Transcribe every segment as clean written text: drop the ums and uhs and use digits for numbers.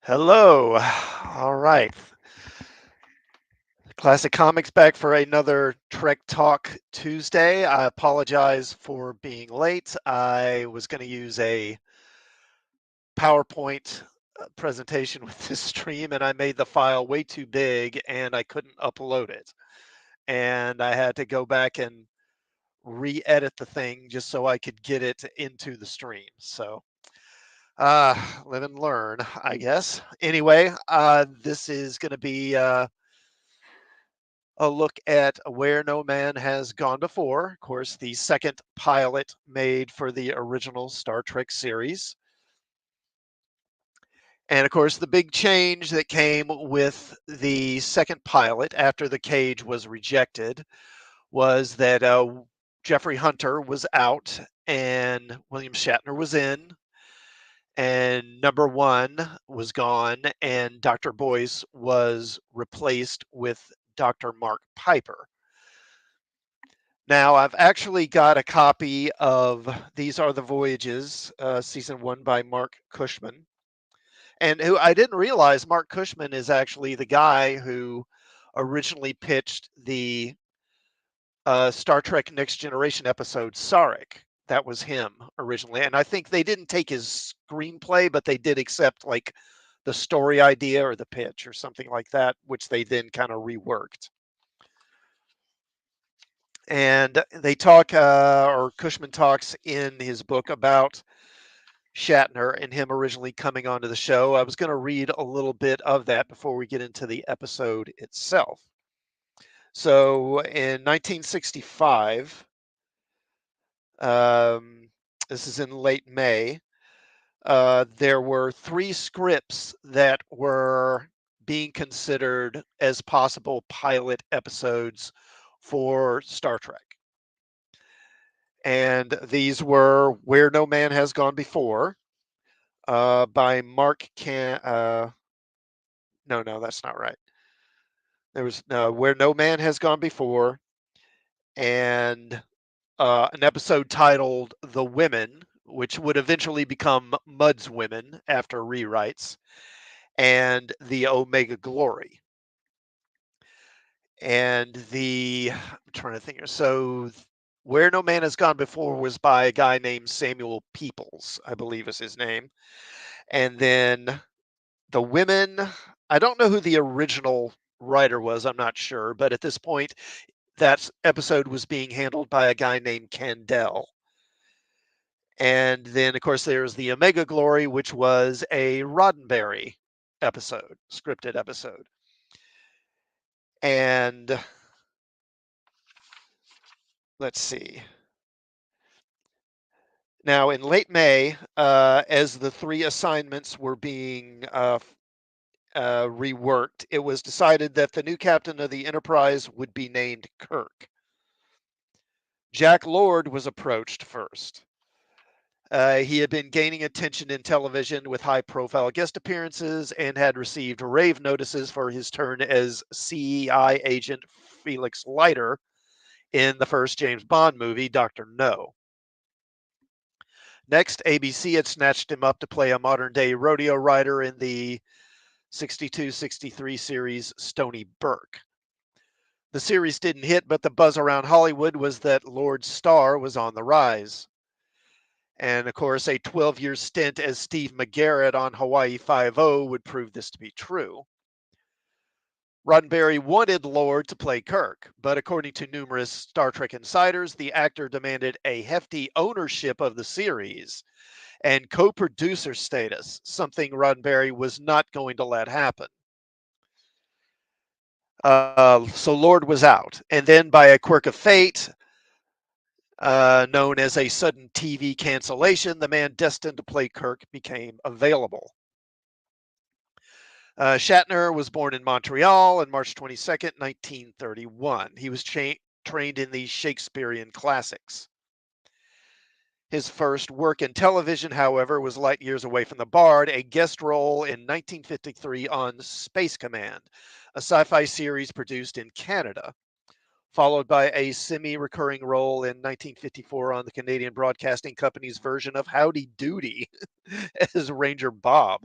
Hello. All right. Classic Comics back for another Trek Talk Tuesday. I apologize for being late. I was going to use a PowerPoint presentation with this stream, and I made the file way too big and I couldn't upload it. And I had to go back and re edit the thing just so I could get it into the stream. So, live and learn, I guess. Anyway, this is going to be. A look at Where No Man Has Gone Before, of course, the second pilot made for the original Star Trek series. And of course, the big change that came with the second pilot after the cage was rejected was that Jeffrey Hunter was out and William Shatner was in, and number one was gone, and Dr. Boyce was replaced with Dr. Mark Piper. Now, I've actually got a copy of These Are the Voyages, season one by Mark Cushman. And who I didn't realize Mark Cushman is actually the guy who originally pitched the Star Trek Next Generation episode Sarek. That was him originally. And I think they didn't take his screenplay, but they did accept like the story idea or the pitch or something like that, which they then kind of reworked. And they talk, or Cushman talks in his book about Shatner and him originally coming onto the show. I was going to read a little bit of that before we get into the episode itself. So in 1965, um, this is in late May, there were three scripts that were being considered as possible pilot episodes for Star Trek. And these were Where No Man Has Gone Before, by Mark Can. No, that's not right. There was Where No Man Has Gone Before, and an episode titled The Women, which would eventually become Mud's Women after rewrites, and The Omega Glory. And I'm trying to think. So, Where No Man Has Gone Before was by a guy named Samuel Peoples, I believe is his name. And then The Women, I don't know who the original writer was, I'm not sure, but at this point, that episode was being handled by a guy named Candell. And then, of course, there's the Omega Glory, which was a Roddenberry episode, scripted episode. And let's see. Now, in late May, as the three assignments were being reworked, it was decided that the new captain of the Enterprise would be named Kirk. Jack Lord was approached first. He had been gaining attention in television with high profile guest appearances and had received rave notices for his turn as CEI agent Felix Leiter in the first James Bond movie, Dr. No. Next, ABC had snatched him up to play a modern day rodeo rider in the 62-63 series Stony Burke. The series didn't hit, but the buzz around Hollywood was that Lord's star was on the rise. And of course, a 12-year stint as Steve McGarrett on Hawaii Five-O would prove this to be true. Roddenberry wanted Lord to play Kirk, but according to numerous Star Trek insiders, the actor demanded a hefty ownership of the series and co-producer status, something Roddenberry was not going to let happen. So Lord was out, and then by a quirk of fate, known as a sudden TV cancellation, the man destined to play Kirk became available. Shatner was born in Montreal on March 22nd, 1931. He was trained in the Shakespearean classics. His first work in television, however, was light years away from the Bard, a guest role in 1953 on Space Command, a sci-fi series produced in Canada, followed by a semi-recurring role in 1954 on the Canadian Broadcasting Company's version of Howdy Doody as Ranger Bob.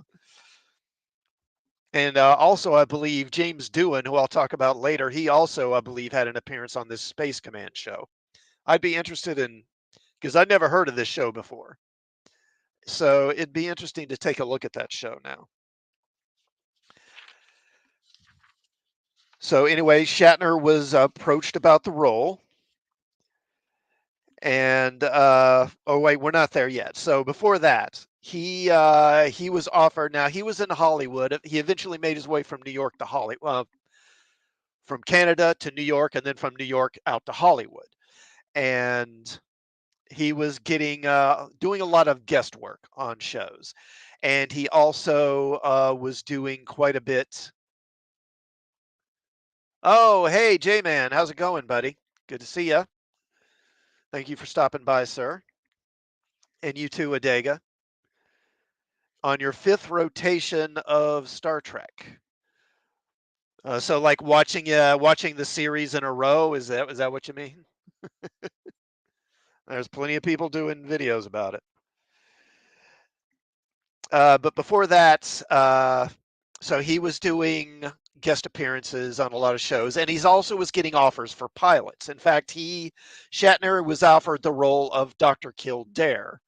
And also, I believe James Doohan, who I'll talk about later, he also, I believe, had an appearance on this Space Command show. I'd be interested in, because I'd never heard of this show before. So it'd be interesting to take a look at that show now. So anyway, Shatner was approached about the role. And oh wait, we're not there yet. So before that, he was offered. Now he was in Hollywood. He eventually made his way from New York to Hollywood, from Canada to New York, and then from New York out to Hollywood. And he was getting doing a lot of guest work on shows, and he also was doing quite a bit. Oh, hey, J-Man, how's it going, buddy? Good to see you. Thank you for stopping by, sir. And you too, Adega, on your fifth rotation of Star Trek. So, like watching the series in a row, is that what you mean? There's plenty of people doing videos about it. But before that, so he was doing guest appearances on a lot of shows, and he's also was getting offers for pilots. In fact, Shatner was offered the role of Dr. Kildare.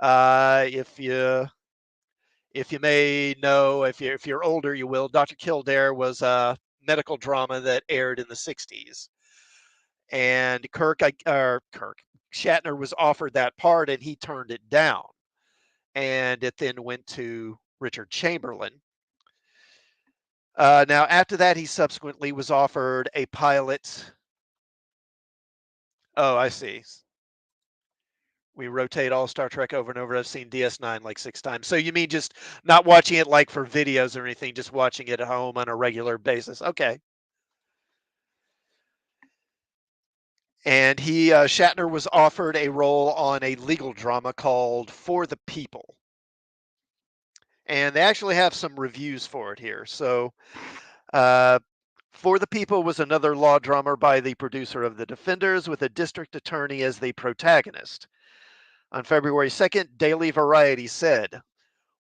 If you may know, if you're older, you will. Dr. Kildare was a medical drama that aired in the '60s, and Shatner was offered that part, and he turned it down, and it then went to Richard Chamberlain. Now, after that, he subsequently was offered a pilot. Oh, I see. We rotate all Star Trek over and over. I've seen DS9 like 6 times. So you mean just not watching it like for videos or anything, just watching it at home on a regular basis? Okay. And Shatner was offered a role on a legal drama called For the People. And they actually have some reviews for it here. So, uh, For the People was another law drama by the producer of The Defenders with a district attorney as the protagonist. On February 2nd, Daily Variety said,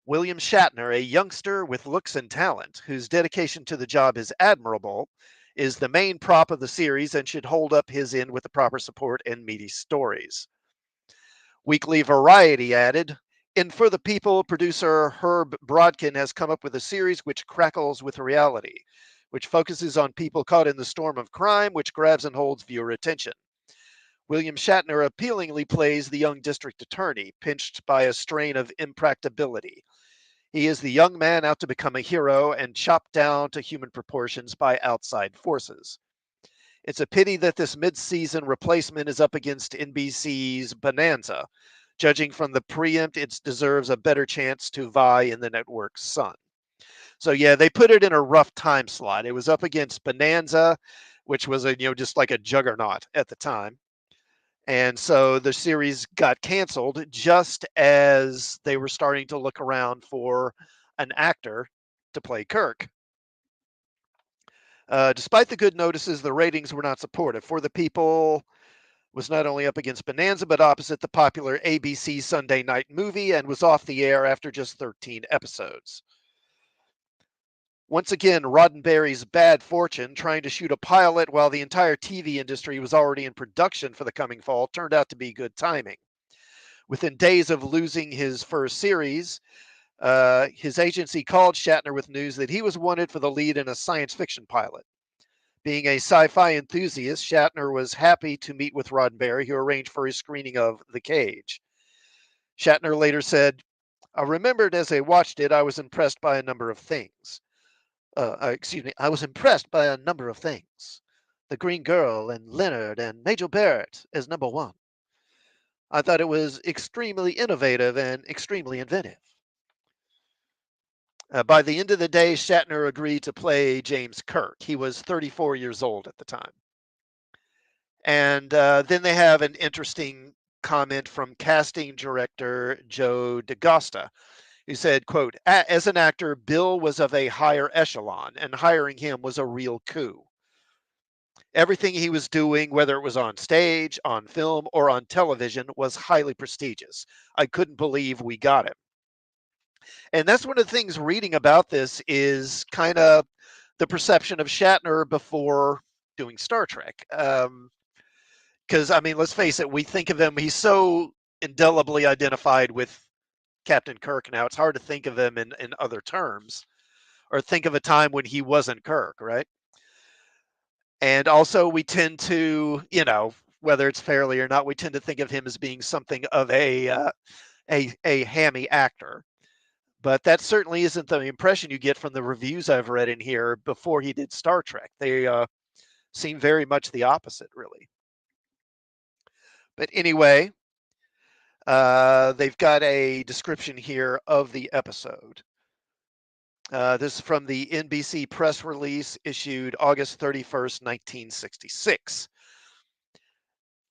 William Shatner, a youngster with looks and talent, whose dedication to the job is admirable, is the main prop of the series and should hold up his end with the proper support and meaty stories. Weekly Variety added, In For the People, producer Herb Brodkin has come up with a series which crackles with reality, which focuses on people caught in the storm of crime, which grabs and holds viewer attention. William Shatner appealingly plays the young district attorney, pinched by a strain of impracticability. He is the young man out to become a hero and chopped down to human proportions by outside forces. It's a pity that this mid-season replacement is up against NBC's Bonanza. Judging from the preempt, it deserves a better chance to vie in the network's sun. So yeah, they put it in a rough time slot. It was up against Bonanza, which was just like a juggernaut at the time. And so the series got canceled just as they were starting to look around for an actor to play Kirk. Despite the good notices, the ratings were not supportive. For the People was not only up against Bonanza, but opposite the popular ABC Sunday night movie and was off the air after just 13 episodes. Once again, Roddenberry's bad fortune trying to shoot a pilot while the entire TV industry was already in production for the coming fall turned out to be good timing. Within days of losing his first series, his agency called Shatner with news that he was wanted for the lead in a science fiction pilot. Being a sci-fi enthusiast, Shatner was happy to meet with Roddenberry, who arranged for his screening of The Cage. Shatner later said, I remembered as I watched it, I was impressed by a number of things. I was impressed by a number of things. The Green Girl and Leonard and Major Barrett as number one. I thought it was extremely innovative and extremely inventive. By the end of the day, Shatner agreed to play James Kirk. He was 34 years old at the time. And then they have an interesting comment from casting director Joe DaGosta, who said, quote, as an actor, Bill was of a higher echelon, and hiring him was a real coup. Everything he was doing, whether it was on stage, on film, or on television, was highly prestigious. I couldn't believe we got him. And that's one of the things reading about this is kind of the perception of Shatner before doing Star Trek. Because, I mean, let's face it, we think of him, he's so indelibly identified with Captain Kirk now, it's hard to think of him in other terms or think of a time when he wasn't Kirk, right? And also, we tend to, whether it's fairly or not, we tend to think of him as being something of a hammy actor. But that certainly isn't the impression you get from the reviews I've read in here before he did Star Trek. They seem very much the opposite, really. But anyway, they've got a description here of the episode. This is from the NBC press release issued August 31st, 1966.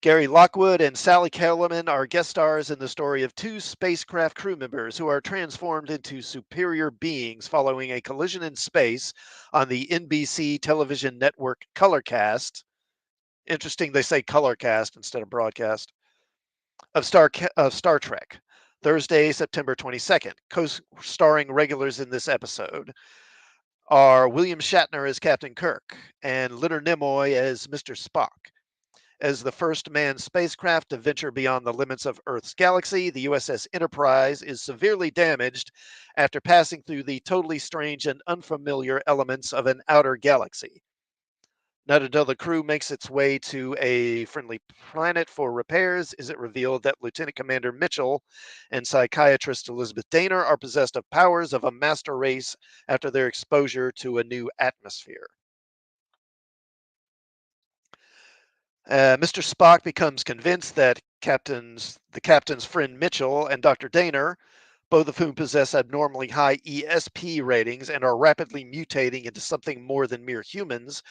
Gary Lockwood and Sally Kellerman are guest stars in the story of two spacecraft crew members who are transformed into superior beings following a collision in space on the NBC television network Colorcast. Interesting, they say Colorcast instead of broadcast of Star Trek. Thursday, September 22nd. Co-starring regulars in this episode are William Shatner as Captain Kirk and Leonard Nimoy as Mr. Spock. As the first manned spacecraft to venture beyond the limits of Earth's galaxy, the USS Enterprise is severely damaged after passing through the totally strange and unfamiliar elements of an outer galaxy. Not until the crew makes its way to a friendly planet for repairs is it revealed that Lieutenant Commander Mitchell and psychiatrist Elizabeth Daner are possessed of powers of a master race after their exposure to a new atmosphere. Mr. Spock becomes convinced that the captain's friend Mitchell and Dr. Daner, both of whom possess abnormally high ESP ratings and are rapidly mutating into something more than mere humans,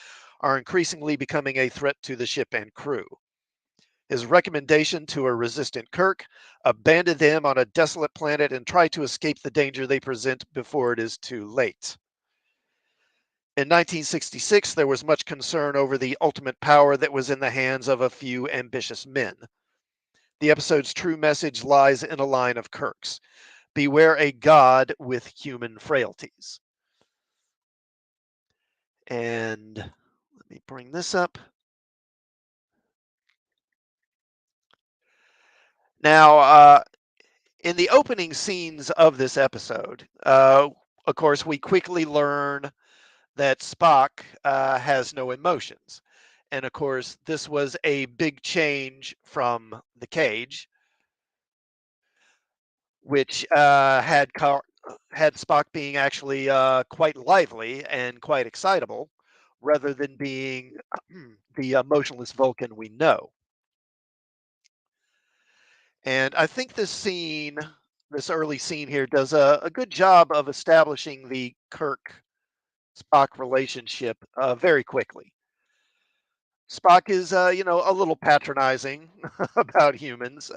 are increasingly becoming a threat to the ship and crew. His recommendation to a resistant Kirk: abandon them on a desolate planet and try to escape the danger they present before it is too late. In 1966, there was much concern over the ultimate power that was in the hands of a few ambitious men. The episode's true message lies in a line of Kirk's: beware a god with human frailties. And let me bring this up. Now, in the opening scenes of this episode, of course, we quickly learn that Spock has no emotions. And of course, this was a big change from the cage, which had Spock being actually quite lively and quite excitable, rather than being the emotionless Vulcan we know. And I think this early scene here, does a good job of establishing the Kirk Spock relationship very quickly. Spock is, a little patronizing about humans,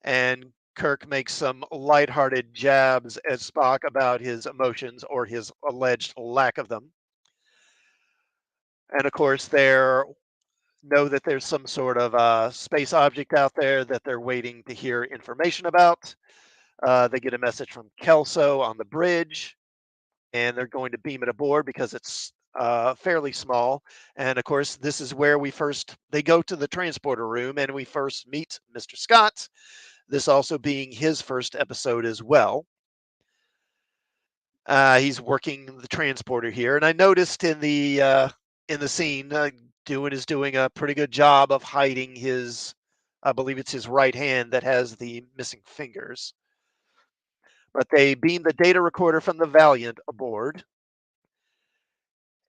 and Kirk makes some lighthearted jabs at Spock about his emotions or his alleged lack of them. And of course, they know that there's some sort of space object out there that they're waiting to hear information about. They get a message from Kelso on the bridge, and they're going to beam it aboard because it's fairly small. And of course, this is where they go to the transporter room and we first meet Mr. Scott. This also being his first episode as well. He's working the transporter here, and I noticed in the scene, is doing a pretty good job of hiding I believe it's his right hand that has the missing fingers. But they beam the data recorder from the Valiant aboard,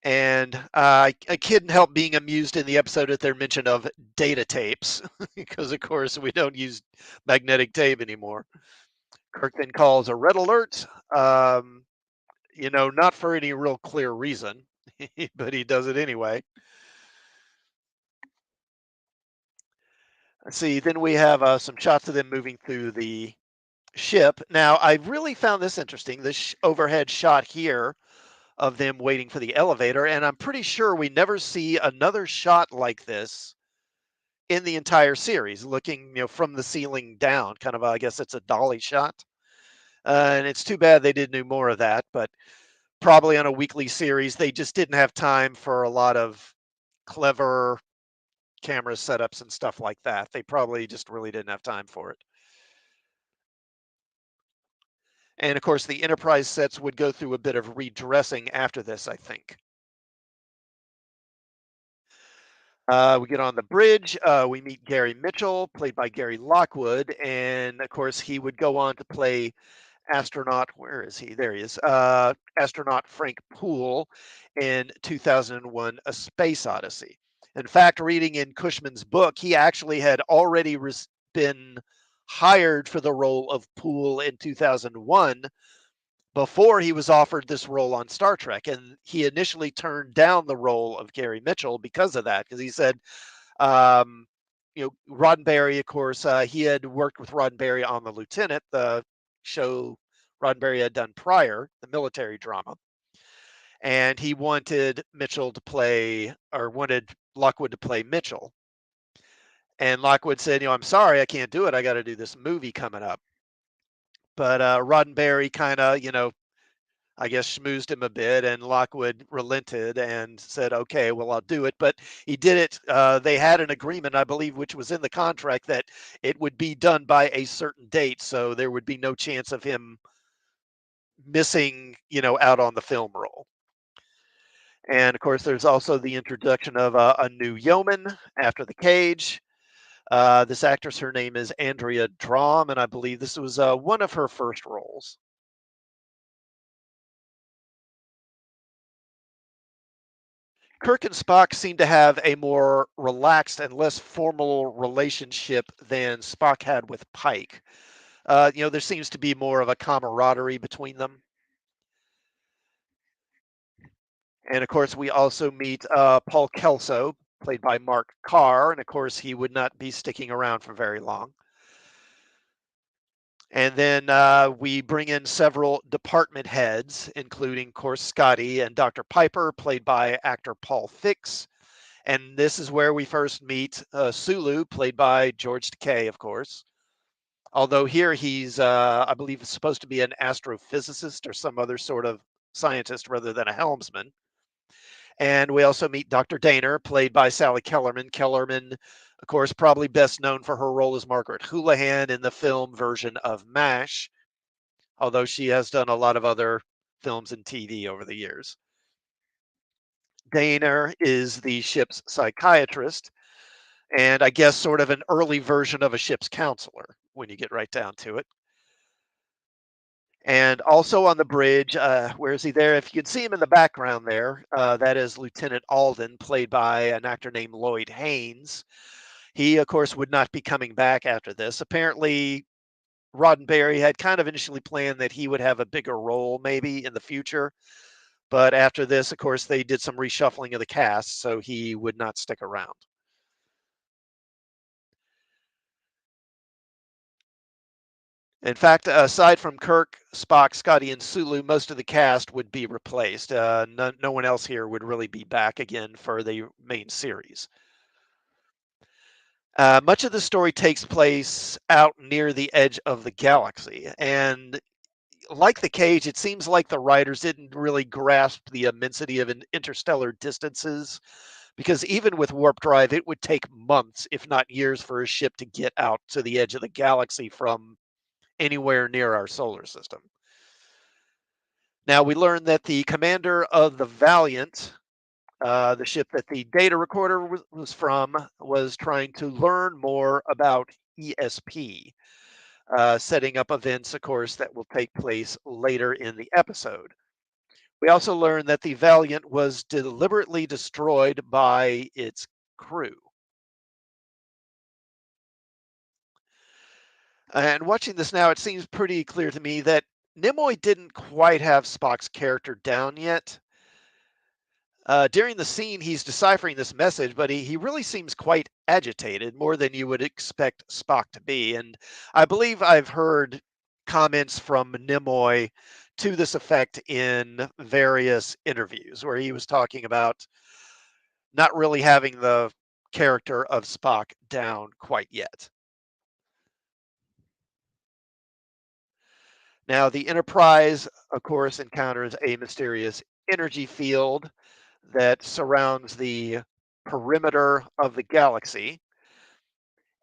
and I couldn't help being amused in the episode at their mention of data tapes, because of course we don't use magnetic tape anymore. Kirk then calls a red alert, not for any real clear reason, but he does it anyway. Let's see, then we have some shots of them moving through the ship. Now, I really found this interesting, this overhead shot here of them waiting for the elevator, and I'm pretty sure we never see another shot like this in the entire series, looking, from the ceiling down, kind of, I guess it's a dolly shot. And it's too bad they didn't do more of that, but probably on a weekly series, they just didn't have time for a lot of clever camera setups and stuff like that. They probably just really didn't have time for it. And of course, the Enterprise sets would go through a bit of redressing after this, I think. We get on the bridge. We meet Gary Mitchell, played by Gary Lockwood, and of course, he would go on to play astronaut. Where is he? There he is. Astronaut Frank Poole in 2001: A Space Odyssey. In fact, reading in Cushman's book, he actually had already been hired for the role of Poole in 2001 before he was offered this role on Star Trek. And he initially turned down the role of Gary Mitchell because of that, because he said, um, Roddenberry, of course, he had worked with Roddenberry on The Lieutenant, the show Roddenberry had done prior, the military drama. And he wanted Mitchell to play, or wanted Lockwood to play Mitchell. And Lockwood said, I'm sorry, I can't do it. I got to do this movie coming up. But Roddenberry kind of, I guess schmoozed him a bit, and Lockwood relented and said, "Okay, well, I'll do it." But he did it. They had an agreement, I believe, which was in the contract that it would be done by a certain date, so there would be no chance of him missing, out on the film roll. And of course, there's also the introduction of a new yeoman after the cage. This actress, her name is Andrea Drom, and I believe this was one of her first roles. Kirk and Spock seem to have a more relaxed and less formal relationship than Spock had with Pike. There seems to be more of a camaraderie between them. And of course, we also meet Paul Kelso, played by Mark Carr. And of course, he would not be sticking around for very long. And then we bring in several department heads, including, of course, Scotty and Dr. Piper, played by actor Paul Fix. And this is where we first meet Sulu, played by George Takei, of course. Although here he's, I believe, supposed to be an astrophysicist or some other sort of scientist rather than a helmsman. And we also meet Dr. Daner, played by Sally Kellerman. Kellerman, of course, probably best known for her role as Margaret Houlihan in the film version of MASH, although she has done a lot of other films and TV over the years. Daner is the ship's psychiatrist, and I guess sort of an early version of a ship's counselor when you get right down to it. And also on the bridge, where is he there? If you can see him in the background there, that is Lieutenant Alden, played by an actor named Lloyd Haynes. He, of course, would not be coming back after this. Apparently, Roddenberry had kind of initially planned that he would have a bigger role maybe in the future. But after this, of course, they did some reshuffling of the cast, so he would not stick around. In fact, aside from Kirk, Spock, Scotty, and Sulu, most of the cast would be replaced. No one else here would really be back again for the main series. Much of the story takes place out near the edge of the galaxy. And like the cage, it seems like the writers didn't really grasp the immensity of interstellar distances, because even with warp drive, it would take months, if not years, for a ship to get out to the edge of the galaxy from anywhere near our solar system. Now, we learned that the commander of the Valiant, the ship that the data recorder was from, was trying to learn more about ESP, setting up events, of course, that will take place later in the episode. We also learned that the Valiant was deliberately destroyed by its crew. And watching this now, it seems pretty clear to me that Nimoy didn't quite have Spock's character down yet. During the scene, he's deciphering this message, but he really seems quite agitated, more than you would expect Spock to be. And I believe I've heard comments from Nimoy to this effect in various interviews where he was talking about not really having the character of Spock down quite yet. Now, the Enterprise, of course, encounters a mysterious energy field that surrounds the perimeter of the galaxy.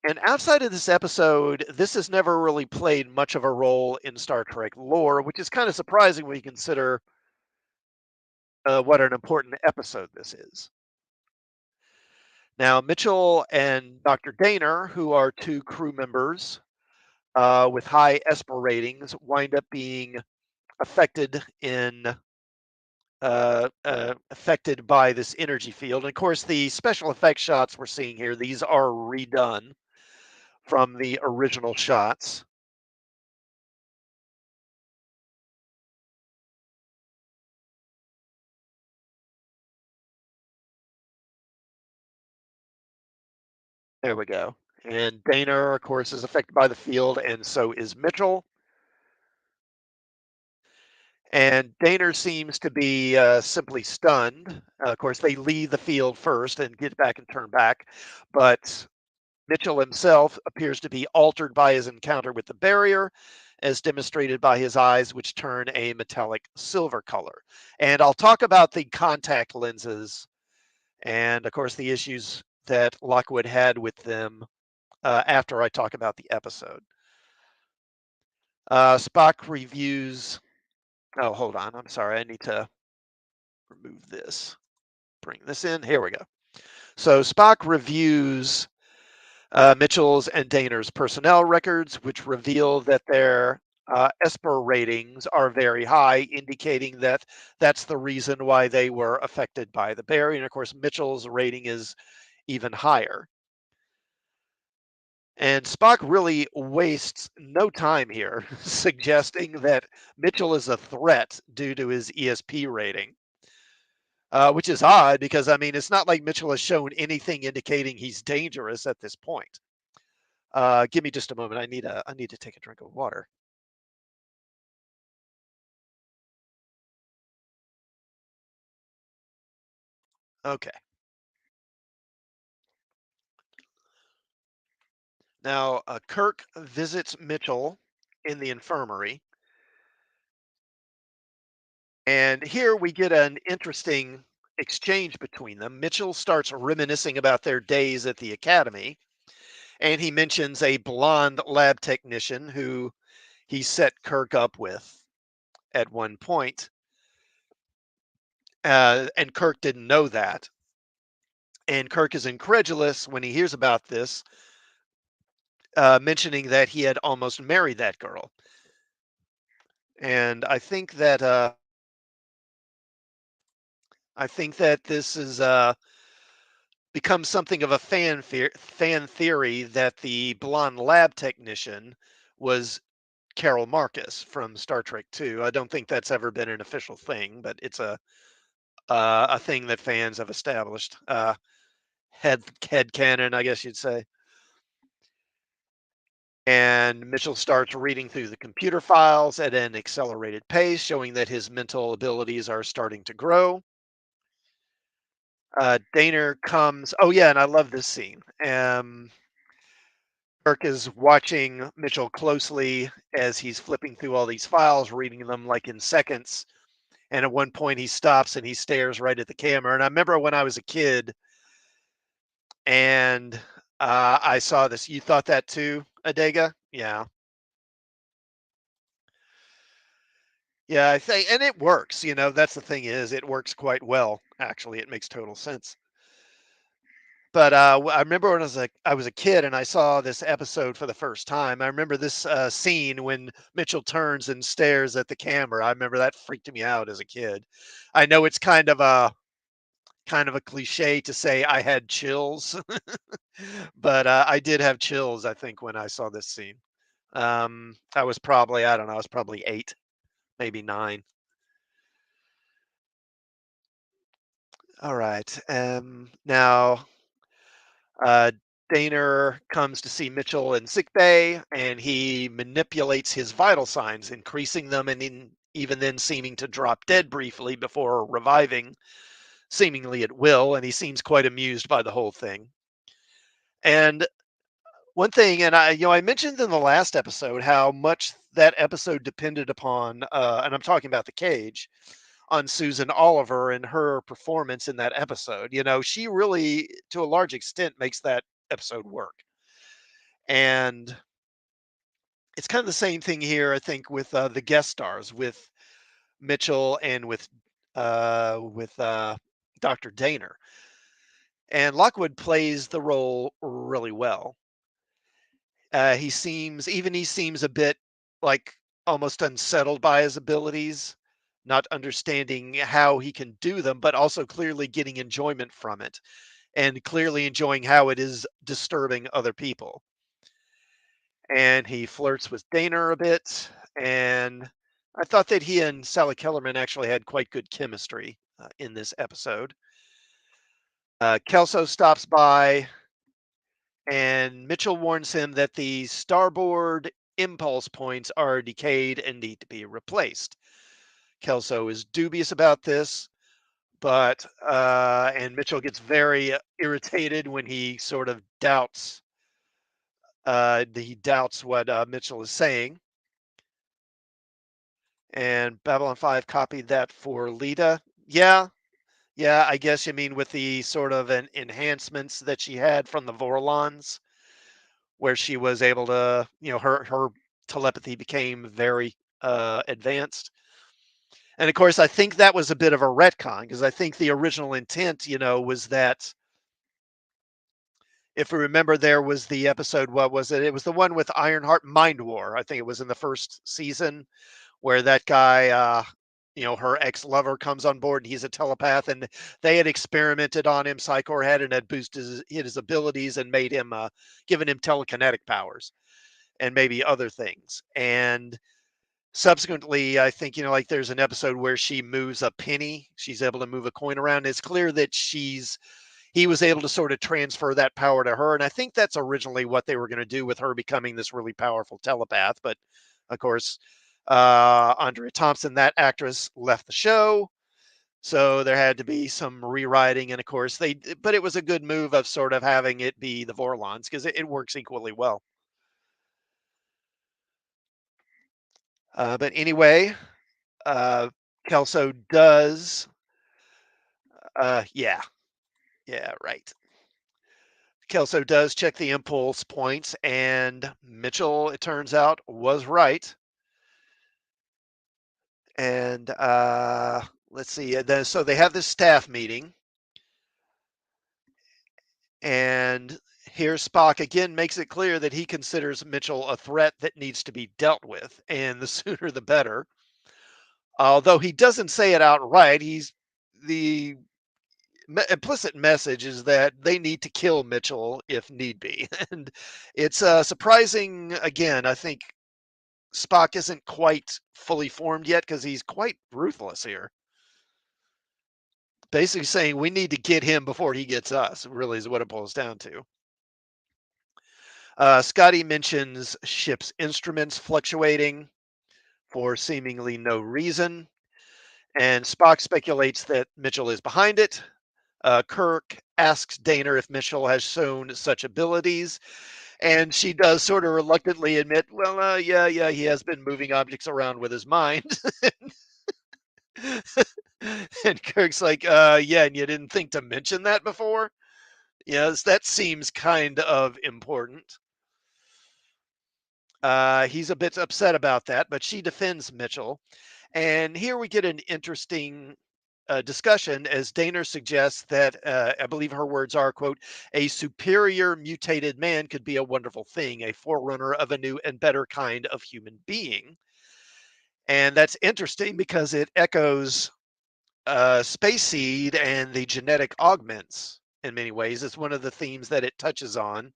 And outside of this episode, this has never really played much of a role in Star Trek lore, which is kind of surprising when you consider what an important episode this is. Now, Mitchell and Dr. Daner, who are two crew members with high ESPER ratings, wind up being affected affected by this energy field. And of course, the special effects shots we're seeing here, these are redone from the original shots. There we go. And Dana, of course, is affected by the field, and so is Mitchell. And Daner seems to be simply stunned. Of course, they leave the field first and get back and turn back. But Mitchell himself appears to be altered by his encounter with the barrier, as demonstrated by his eyes, which turn a metallic silver color. And I'll talk about the contact lenses and, of course, the issues that Lockwood had with them after I talk about the episode. Spock reviews. Oh, hold on. I'm sorry. I need to remove this. Bring this in. Here we go. So Spock reviews Mitchell's and Daner's personnel records, which reveal that their ESPER ratings are very high, indicating that that's the reason why they were affected by the barrier. And of course, Mitchell's rating is even higher. And Spock really wastes no time here, suggesting that Mitchell is a threat due to his ESP rating. Which is odd because I mean it's not like Mitchell has shown anything indicating he's dangerous at this point. Give me just a moment. I need to take a drink of water. Okay. Now Kirk visits Mitchell in the infirmary, and here we get an interesting exchange between them. Mitchell starts reminiscing about their days at the academy, and he mentions a blonde lab technician who he set Kirk up with at one point. And Kirk didn't know that. And Kirk is incredulous when he hears about this, mentioning that he had almost married that girl. And I think that this is become something of a fan theory that the blonde lab technician was Carol Marcus from Star Trek 2. I don't think that's ever been an official thing, but it's a thing that fans have established. Head canon, I guess you'd say. And Mitchell starts reading through the computer files at an accelerated pace, showing that his mental abilities are starting to grow. Daner comes. Oh yeah, and I love this scene. Kirk is watching Mitchell closely as he's flipping through all these files, reading them like in seconds. And at one point, he stops and he stares right at the camera. And I remember when I was a kid, and I saw this. You thought that too, Adega? Yeah. Yeah, I think, and it works. You know, that's the thing is, it works quite well. Actually, it makes total sense. But I remember when I was a kid and I saw this episode for the first time. I remember this scene when Mitchell turns and stares at the camera. I remember that freaked me out as a kid. I know it's kind of a cliche to say I had chills, but I did have chills. I think when I saw this scene, I was probably I don't know. I was probably 8, maybe 9. All right. Now, uh, Daner comes to see Mitchell in sickbay, and he manipulates his vital signs, increasing them and even then seeming to drop dead briefly before reviving, seemingly at will. And he seems quite amused by the whole thing. And One thing, and I mentioned in the last episode how much that episode depended upon, and I'm talking about the cage, on Susan Oliver and her performance in that episode. She really, to a large extent, makes that episode work. And it's kind of the same thing here, I think, with the guest stars, with Mitchell and with Dr. Daner. And Lockwood plays the role really well. He seems a bit like almost unsettled by his abilities, not understanding how he can do them, but also clearly getting enjoyment from it and clearly enjoying how it is disturbing other people. And he flirts with Daner a bit. And I thought that he and Sally Kellerman actually had quite good chemistry in this episode. Kelso stops by, and Mitchell warns him that the starboard impulse points are decayed and need to be replaced. Kelso is dubious about this, but and Mitchell gets very irritated when he doubts what Mitchell is saying. And Babylon 5 copied that for Lita. Yeah, yeah, I guess you mean with the sort of enhancements that she had from the Vorlons, where she was able to, her telepathy became very advanced. And of course, I think that was a bit of a retcon because I think the original intent, was that if we remember, there was the episode, what was it? It was the one with Ironheart Mind War. I think it was in the first season where that guy, her ex lover comes on board and he's a telepath, and they had experimented on him, Psychor had, and had boosted his abilities and made him, given him telekinetic powers and maybe other things. And subsequently, I think, like there's an episode where she moves a penny. She's able to move a coin around. It's clear that he was able to sort of transfer that power to her. And I think that's originally what they were going to do with her becoming this really powerful telepath. But of course, Andrea Thompson, that actress, left the show. So there had to be some rewriting. And of course, but it was a good move of sort of having it be the Vorlons because it works equally well. But anyway, uh, Kelso does. Yeah, yeah, right. Kelso does check the impulse points, and Mitchell, it turns out, was right. And let's see. So they have this staff meeting, and here Spock again makes it clear that he considers Mitchell a threat that needs to be dealt with, and the sooner the better. Although he doesn't say it outright, the implicit message is that they need to kill Mitchell if need be. And it's surprising, again, I think Spock isn't quite fully formed yet because he's quite ruthless here. Basically saying we need to get him before he gets us, really is what it boils down to. Scotty mentions ship's instruments fluctuating for seemingly no reason, and Spock speculates that Mitchell is behind it. Kirk asks Daner if Mitchell has shown such abilities, and she does sort of reluctantly admit, well, yeah, he has been moving objects around with his mind. And Kirk's like, yeah, and you didn't think to mention that before? Yes, that seems kind of important. He's a bit upset about that, but she defends Mitchell. And here we get an interesting discussion as Daner suggests that, I believe her words are, quote, a superior mutated man could be a wonderful thing, a forerunner of a new and better kind of human being. And that's interesting because it echoes Space Seed and the genetic augments in many ways. It's one of the themes that it touches on.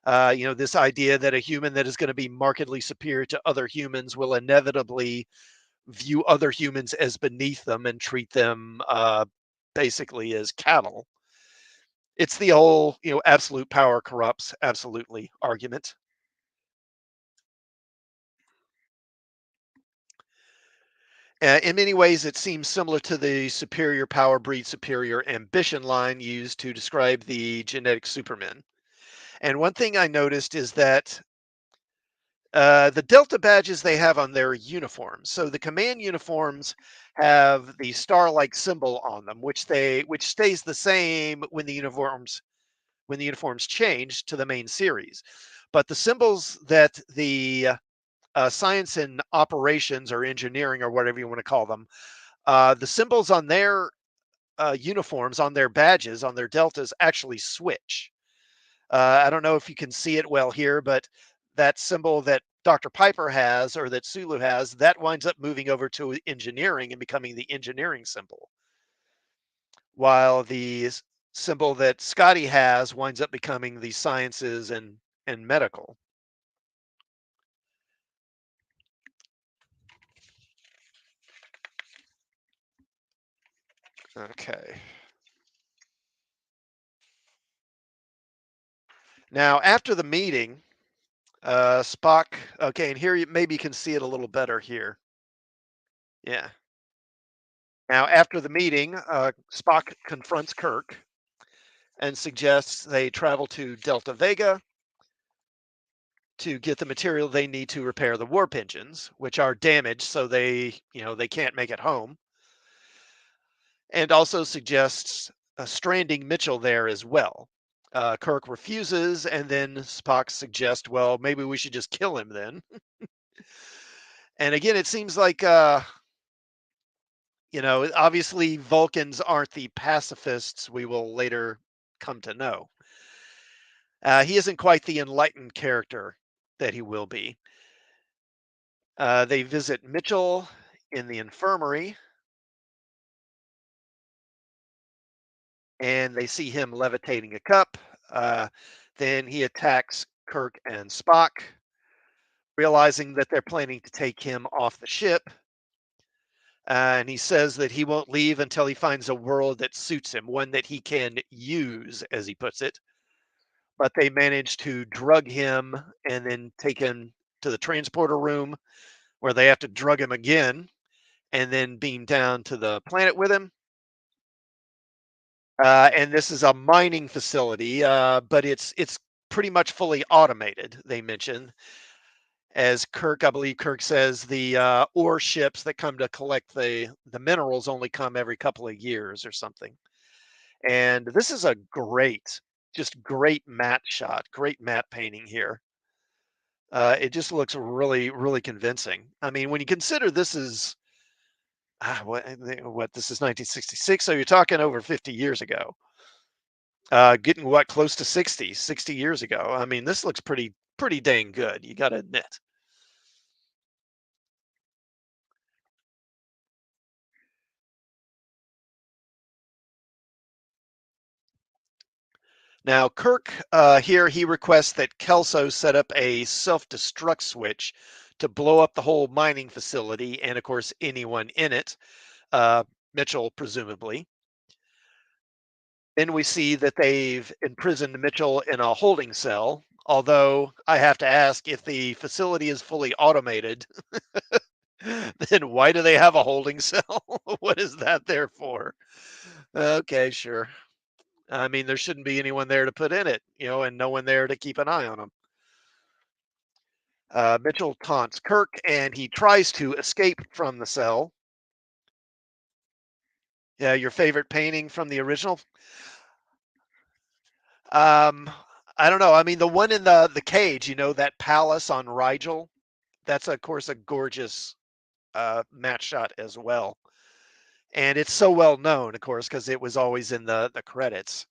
This idea that a human that is going to be markedly superior to other humans will inevitably view other humans as beneath them and treat them basically as cattle. It's the whole, absolute power corrupts absolutely argument. In many ways, it seems similar to the superior power breeds superior ambition line used to describe the genetic supermen. And one thing I noticed is that the Delta badges they have on their uniforms. So the command uniforms have the star-like symbol on them, which stays the same when the uniforms change to the main series. But the symbols that the science and operations or engineering or whatever you want to call them, the symbols on their uniforms, on their badges, on their deltas actually switch. I don't know if you can see it well here, but that symbol that Dr. Piper has or that Sulu has, that winds up moving over to engineering and becoming the engineering symbol, while the symbol that Scotty has winds up becoming the sciences and medical. Okay. Now, after the meeting, Spock. Okay, and here maybe you can see it a little better here. Yeah. Now, after the meeting, Spock confronts Kirk and suggests they travel to Delta Vega to get the material they need to repair the warp engines, which are damaged, so they can't make it home. And also suggests stranding Mitchell there as well. Kirk refuses, and then Spock suggests, well, maybe we should just kill him then. And again, it seems like obviously Vulcans aren't the pacifists we will later come to know. He isn't quite the enlightened character that he will be. They visit Mitchell in the infirmary, and they see him levitating a cup. Then he attacks Kirk and Spock, realizing that they're planning to take him off the ship. And he says that he won't leave until he finds a world that suits him, one that he can use, as he puts it. But they manage to drug him and then take him to the transporter room where they have to drug him again and then beam down to the planet with him. And this is a mining facility, but it's pretty much fully automated. They mention, as I believe Kirk says, the ore ships that come to collect the minerals only come every couple of years or something. And this is a just great matte shot, great matte painting here. It just looks really, really convincing. I mean, when you consider this is what this is 1966, so you're talking over 50 years ago. Getting what, close to 60 years ago. I mean, this looks pretty dang good. You got to admit. Now, Kirk here he requests that Kelso set up a self-destruct switch to blow up the whole mining facility, and of course anyone in it. Mitchell, presumably. Then we see that they've imprisoned Mitchell in a holding cell. Although I have to ask, if the facility is fully automated, then why do they have a holding cell? What is that there for? Okay, sure. I mean, there shouldn't be anyone there to put in it, and no one there to keep an eye on them. Mitchell taunts Kirk and he tries to escape from the cell. Yeah, your favorite painting from the original? Um, I don't know. I mean, the one in the cage, that palace on Rigel, that's of course a gorgeous match shot as well. And it's so well known, of course, because it was always in the credits.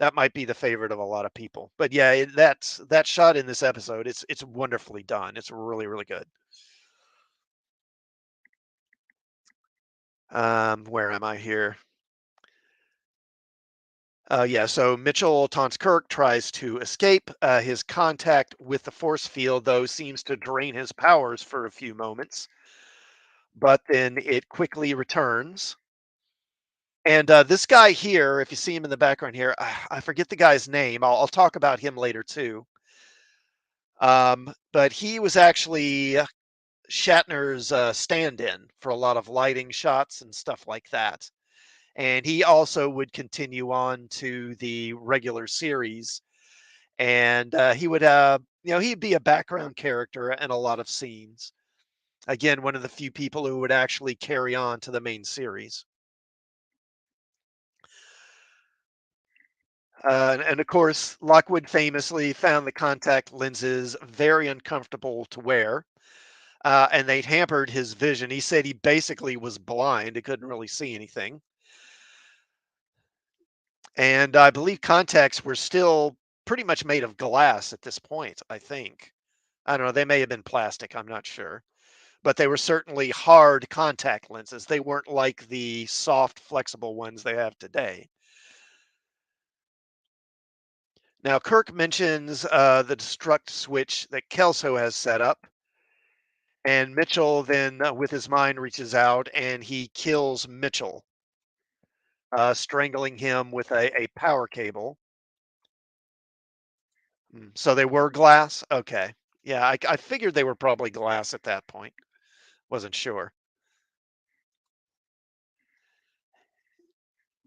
That might be the favorite of a lot of people. But yeah, that's that shot in this episode. It's wonderfully done. It's really really good. Where am I here? Yeah, so Mitchell taunts Kirk, tries to escape. His contact with the force field, though, seems to drain his powers for a few moments, but then it quickly returns. And this guy here, if you see him in the background here, I forget the guy's name. I'll talk about him later too. But he was actually Shatner's stand-in for a lot of lighting shots and stuff like that. And he also would continue on to the regular series and he would, he'd be a background character in a lot of scenes. Again, one of the few people who would actually carry on to the main series. And of course, Lockwood famously found the contact lenses very uncomfortable to wear, and they hampered his vision. He said he basically was blind; he couldn't really see anything. And I believe contacts were still pretty much made of glass at this point. I think. I don't know. They may have been plastic. I'm not sure, but they were certainly hard contact lenses. They weren't like the soft, flexible ones they have today. Now, Kirk mentions the destruct switch that Kelso has set up, and Mitchell then, with his mind, reaches out and he kills Mitchell, strangling him with a power cable. So they were glass? Okay. Yeah, I figured they were probably glass at that point. Wasn't sure.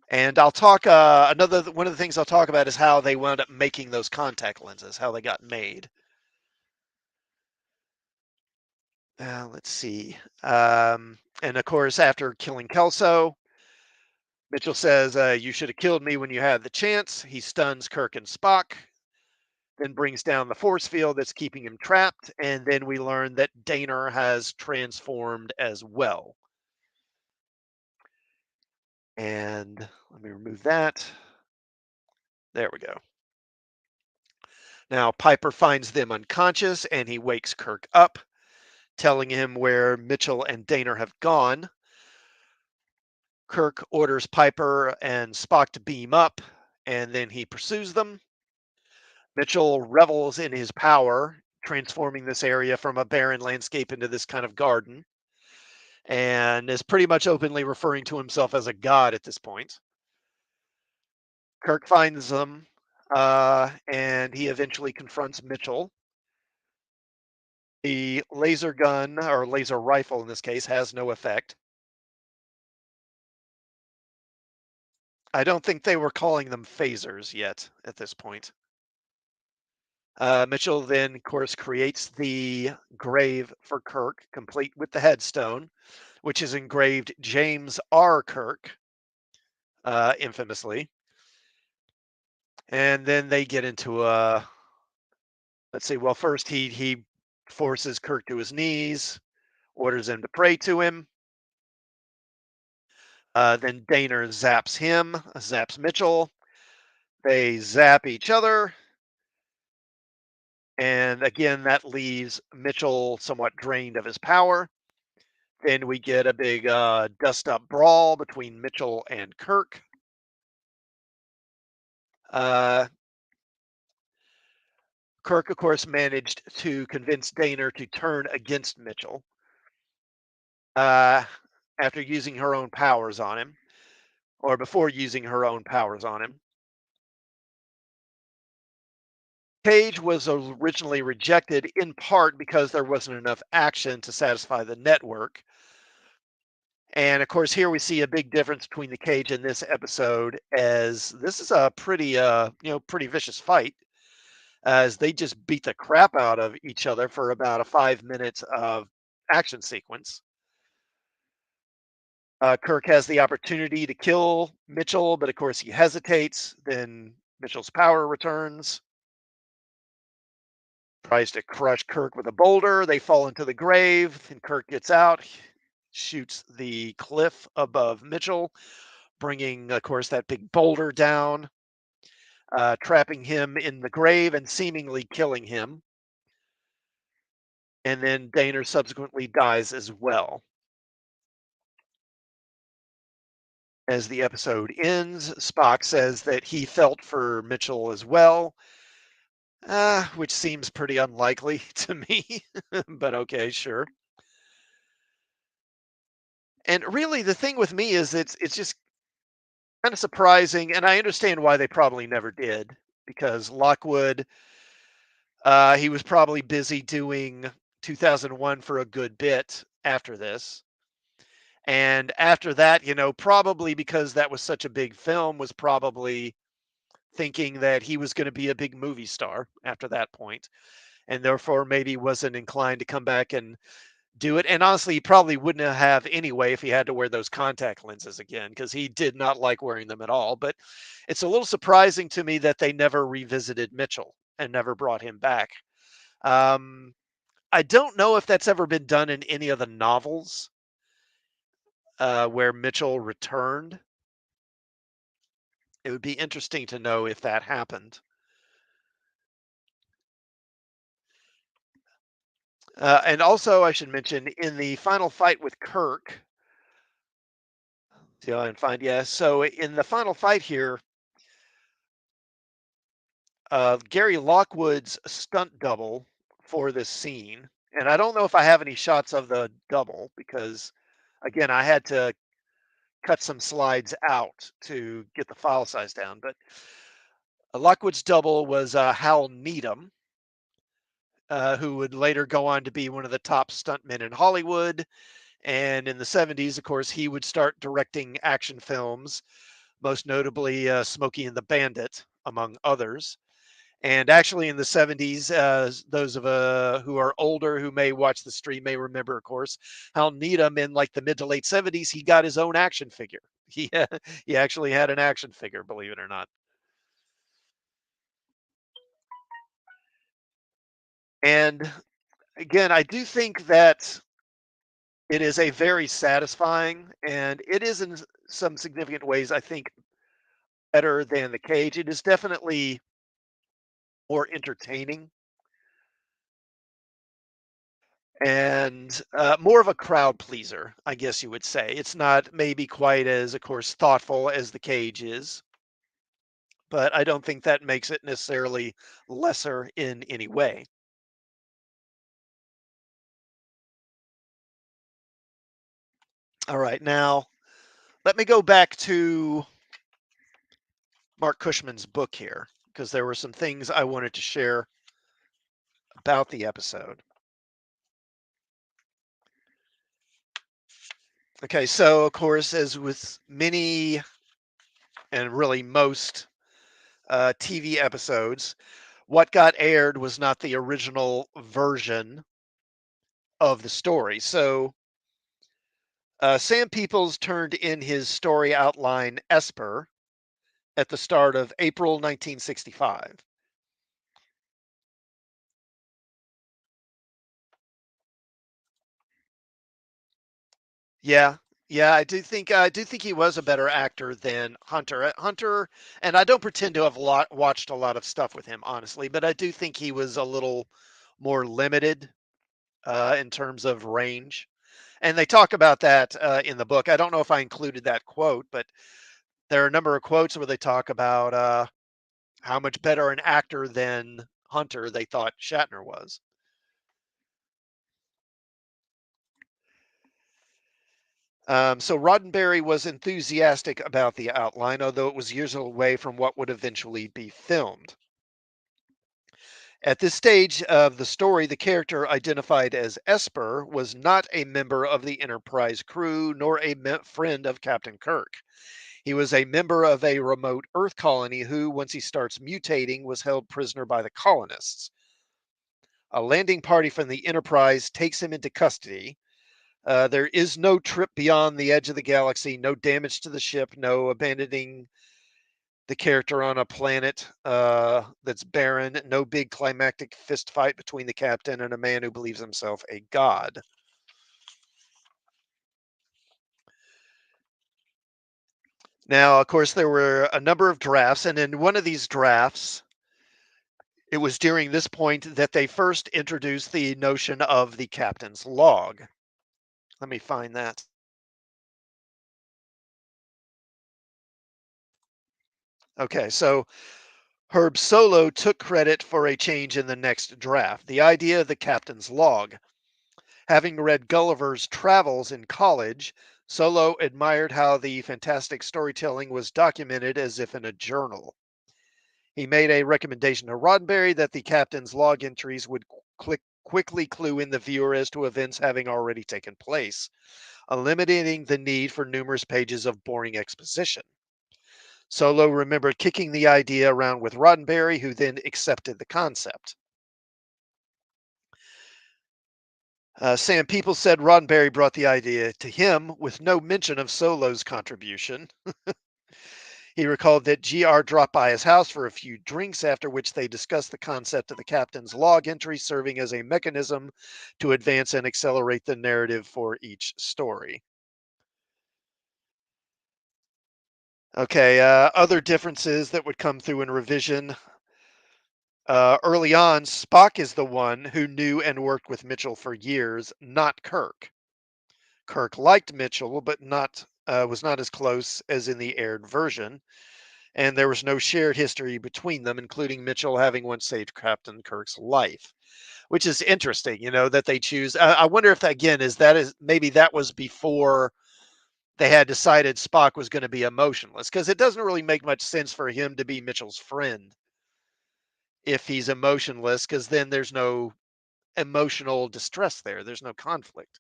And I'll talk, one of the things I'll talk about is how they wound up making those contact lenses, how they got made. Let's see. And of course, after killing Kelso, Mitchell says, "You should have killed me when you had the chance." He stuns Kirk and Spock, then brings down the force field that's keeping him trapped. And then we learn that Daner has transformed as well. And let me remove that. There we go. Now, Piper finds them unconscious and he wakes Kirk up, telling him where Mitchell and Daner have gone. Kirk orders Piper and Spock to beam up, and then he pursues them. Mitchell revels in his power, transforming this area from a barren landscape into this kind of garden, and is pretty much openly referring to himself as a god at this point. Kirk finds them, and he eventually confronts Mitchell. The laser gun, or laser rifle in this case, has no effect. I don't think they were calling them phasers yet at this point. Mitchell then, of course, creates the grave for Kirk, complete with the headstone, which is engraved James R. Kirk, infamously. And then they get into let's see. Well, first he forces Kirk to his knees, orders him to pray to him. Then Daner zaps him, zaps Mitchell. They zap each other, and again that leaves Mitchell somewhat drained of his power. Then we get a big dust up brawl between Mitchell and Kirk. Uh, Kirk, of course, managed to convince Daner to turn against Mitchell uh, after using her own powers on him, or before using her own powers on him. Cage was originally rejected in part because there wasn't enough action to satisfy the network. And of course, here we see a big difference between the Cage in this episode, as this is a pretty, pretty vicious fight, as they just beat the crap out of each other for about a 5 minutes of action sequence. Kirk has the opportunity to kill Mitchell, but of course he hesitates. Then Mitchell's power returns, tries to crush Kirk with a boulder. They fall into the grave, and Kirk gets out, shoots the cliff above Mitchell, bringing, of course, that big boulder down, trapping him in the grave and seemingly killing him. And then Daner subsequently dies as well. As the episode ends, Spock says that he felt for Mitchell as well, which seems pretty unlikely to me, but okay, sure. And really, the thing with me is it's just kind of surprising, and I understand why they probably never did, because Lockwood, he was probably busy doing 2001 for a good bit after this. And after that, probably because that was such a big film, was probably thinking that he was going to be a big movie star after that point, and therefore maybe wasn't inclined to come back and do it. And honestly, he probably wouldn't have anyway if he had to wear those contact lenses again, because he did not like wearing them at all. But it's a little surprising to me that they never revisited Mitchell and never brought him back. Um, I don't know if that's ever been done in any of the novels where Mitchell returned. It would be interesting to know if that happened. And also, I should mention in the final fight with Kirk, see if I can find, yeah. So in the final fight here, Gary Lockwood's stunt double for this scene, and I don't know if I have any shots of the double because, again, I had to cut some slides out to get the file size down. But Lockwood's double was Hal Needham, who would later go on to be one of the top stuntmen in Hollywood. And in the 70s, of course, he would start directing action films, most notably Smokey and the Bandit, among others. And actually, in the 70s, those of who are older who may watch the stream may remember, of course, how Needham in like the mid to late 70s, he got his own action figure. He, he actually had an action figure, believe it or not. And again, I do think that it is a very satisfying, and it is in some significant ways, I think, better than the cage. It is definitely more entertaining and more of a crowd pleaser, I guess you would say. It's not maybe quite as, of course, thoughtful as the cage is, but I don't think that makes it necessarily lesser in any way. All right, now let me go back to Mark Cushman's book here because there were some things I wanted to share about the episode. Okay, so of course, as with many and really most TV episodes, what got aired was not the original version of the story. So Sam Peoples turned in his story outline Esper at the start of April 1965. Yeah, yeah, I do think he was a better actor than Hunter. Hunter, and I don't pretend to have watched a lot of stuff with him, honestly, but I do think he was a little more limited in terms of range. And they talk about that in the book. I don't know if I included that quote, but there are a number of quotes where they talk about how much better an actor than Hunter they thought Shatner was. So Roddenberry was enthusiastic about the outline, although it was years away from what would eventually be filmed. At this stage of the story, the character identified as Esper was not a member of the Enterprise crew nor a friend of Captain Kirk. He was a member of a remote Earth colony who, once he starts mutating, was held prisoner by the colonists. A landing party from the Enterprise takes him into custody. There is no trip beyond the edge of the galaxy, no damage to the ship, no abandoning the character on a planet that's barren, no big climactic fist fight between the captain and a man who believes himself a god. Now, of course, there were a number of drafts, and in one of these drafts, it was during this point that they first introduced the notion of the captain's log. Let me find that. Okay, so Herb Solo took credit for a change in the next draft. The idea of the captain's log. Having read Gulliver's Travels in college, Solo admired how the fantastic storytelling was documented as if in a journal. He made a recommendation to Roddenberry that the captain's log entries would quickly clue in the viewer as to events having already taken place, eliminating the need for numerous pages of boring exposition. Solo remembered kicking the idea around with Roddenberry, who then accepted the concept. Sam People said Roddenberry brought the idea to him with no mention of Solo's contribution. He recalled that GR dropped by his house for a few drinks, after which they discussed the concept of the captain's log entry serving as a mechanism to advance and accelerate the narrative for each story. Okay, other differences that would come through in revision. Early on, Spock is the one who knew and worked with Mitchell for years, not Kirk. Kirk liked Mitchell, but not was not as close as in the aired version, and there was no shared history between them, including Mitchell having once saved Captain Kirk's life, which is interesting. That they choose. I wonder if again is maybe that was before they had decided Spock was going to be emotionless, because it doesn't really make much sense for him to be Mitchell's friend if he's emotionless, because then there's no emotional distress there. There's no conflict.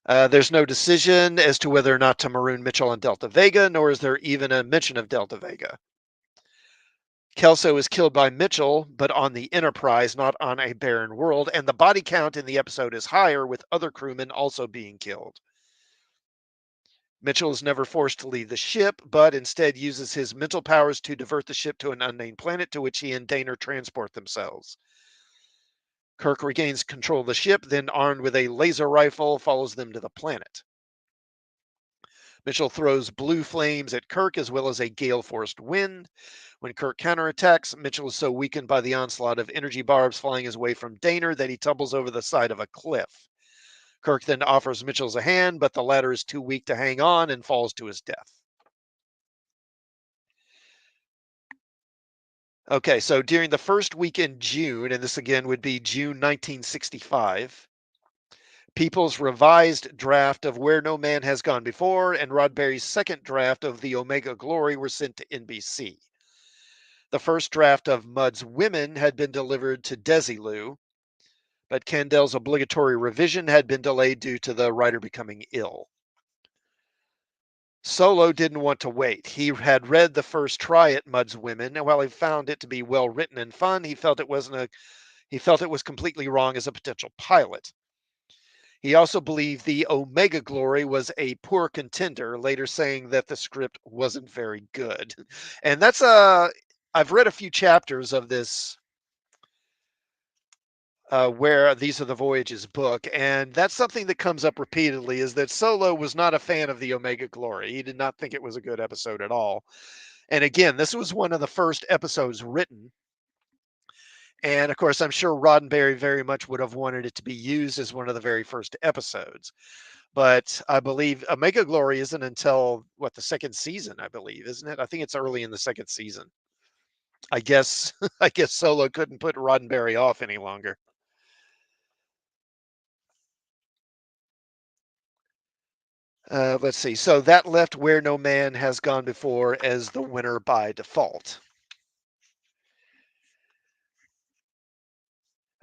There's no decision as to whether or not to maroon Mitchell on Delta Vega, nor is there even a mention of Delta Vega. Kelso is killed by Mitchell, but on the Enterprise, not on a barren world, and the body count in the episode is higher, with other crewmen also being killed. Mitchell is never forced to leave the ship, but instead uses his mental powers to divert the ship to an unnamed planet to which he and Daner transport themselves. Kirk regains control of the ship, then armed with a laser rifle, follows them to the planet. Mitchell throws blue flames at Kirk as well as a gale-forced wind. When Kirk counterattacks, Mitchell is so weakened by the onslaught of energy barbs flying his way from Daner that he tumbles over the side of a cliff. Kirk then offers Mitchell a hand, but the latter is too weak to hang on and falls to his death. Okay, so during the first week in June, and this again would be June 1965, People's revised draft of Where No Man Has Gone Before and Roddenberry's second draft of The Omega Glory were sent to NBC. The first draft of Mudd's Women had been delivered to Desilu, but Candel's obligatory revision had been delayed due to the writer becoming ill. Solo didn't want to wait. He had read the first try at Mudd's Women, and while he found it to be well written and fun, he felt it was completely wrong as a potential pilot. He also believed the Omega Glory was a poor contender, later saying that the script wasn't very good. And I've read a few chapters of this where These Are the Voyages book, and that's something that comes up repeatedly, is that Solo was not a fan of the Omega Glory. He did not think it was a good episode at all. And again, this was one of the first episodes written. And of course, I'm sure Roddenberry very much would have wanted it to be used as one of the very first episodes. But I believe Omega Glory isn't until what, the second season, I believe, isn't it? I think it's early in the second season. I guess I guess Solo couldn't put Roddenberry off any longer. Let's see. So that left Where No Man Has Gone Before as the winner by default.